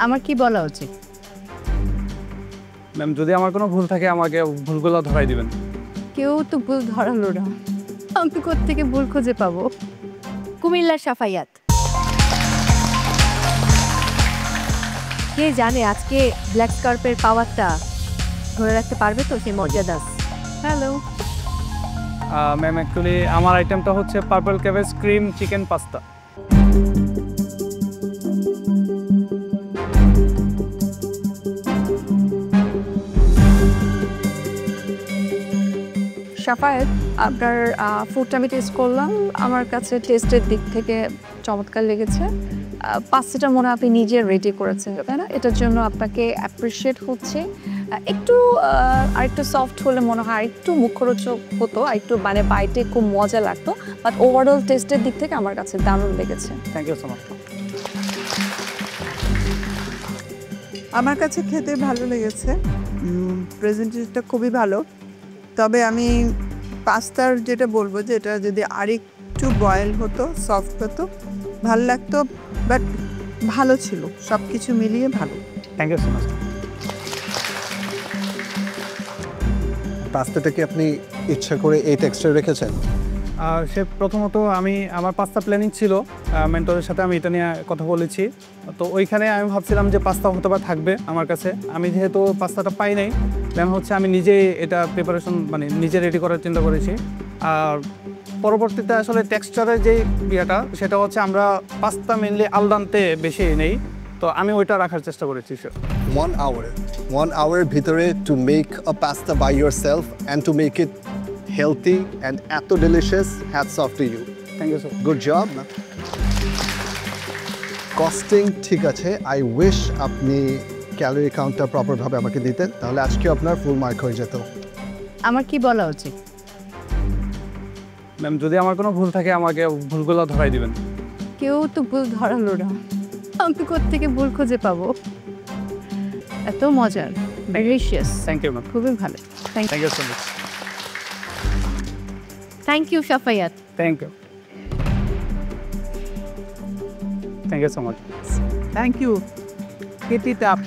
আমার কি বলা উচিত? ম্যাম যদি আমার কোনো ভুল থাকে আমাকে ভুলগুলো ধরাই দিবেন। কেউ তো ভুল ধরালো না, আমি কোত্থেকে ভুল খুঁজে পাবো? কুমিল্লার সাফাইয়াত। কে জানে আজকে ব্ল্যাক স্কার্পের পাওয়ারটা ধরে রাখতে পারবে তো সেই মর্যাদা। হ্যালো, ম্যাম অ্যাকচুয়ালি আমার আইটেমটা হচ্ছে purple cabbage cream chicken pasta. Safayet, আপনার ফুডটা আমি টেস্ট করলাম, আমার কাছে টেস্টের দিক থেকে চমৎকার লেগেছে। পাস্তাটা মনে হয় আপনি নিজে রেডি করেছেন, তাই না? এটার জন্য আপনাকে অ্যাপ্রিসিয়েট হচ্ছে। একটু আরেকটু সফট হলে মনে হয় আরেকটু মুখরোচক হতো, আরেকটু মানে বাইটে খুব মজা লাগতো, বাট ওভারঅল টেস্টের দিক থেকে আমার কাছে দারুণ লেগেছে। Thank you so much. আমার কাছে খেতে ভালো লেগেছে, প্রেজেন্টেশনটা খুবই ভালো। তবে আমি পাস্তার যেটা বলবো যে এটা যদি আরেকটু বয়েল হতো, সফট হতো, ভালো লাগতো, বাট ভালো ছিল, সব কিছু মিলিয়ে ভালো। Thank you so much. পাস্তাটা কি আপনি ইচ্ছা করে এই টেক্সচার রেখেছেন? সে প্রথমত আমার পাস্তা প্ল্যানিং ছিল, মেন্টরের সাথে আমি এটা নিয়ে কথা বলেছি। তো ওইখানে আমি ভাবছিলাম যে পাস্তা হতে বা থাকবে আমার কাছে। আমি যেহেতু পাস্তাটা পাই নাই, দেন হচ্ছে আমি নিজেই এটা প্রিপারেশন মানে নিজে রেডি করার চিন্তা করেছি। আর পরবর্তীতে আসলে টেক্সচারের যে ইয়েটা সেটা হচ্ছে আমরা পাস্তা মেনলি আলদান্তে বেশি নেই, তো আমি ওইটা রাখার চেষ্টা করেছি। 1 hour ভিতরে to make a pasta by yourself and to make it healthy and এত delicious, hats off to you. Thank you so good job. Costing ঠিক আছে, আই উইশ আপনি ক্যালোরি কাউন্টটা প্রপারভাবে আমাকে দিতেন, তাহলে আজকেও আপনার ফুল মার্ক হয়ে যেত। আমার কি বলা উচিত? ম্যাম যদি আমার কোনো ভুল থাকে আমাকে ভুলগুলো ধরাই দিবেন। কেউ তো ভুল ধরালো না, আমি কোত্থেকে ভুল খুঁজে পাবো? এত মজার, ডেলিশিয়াস, থ্যাংক ইউ ম্যাম। খুবই ভালো। Thank you so much. Thank you Safaiyat. Thank you. Thank you so much. Thank you, cut it up.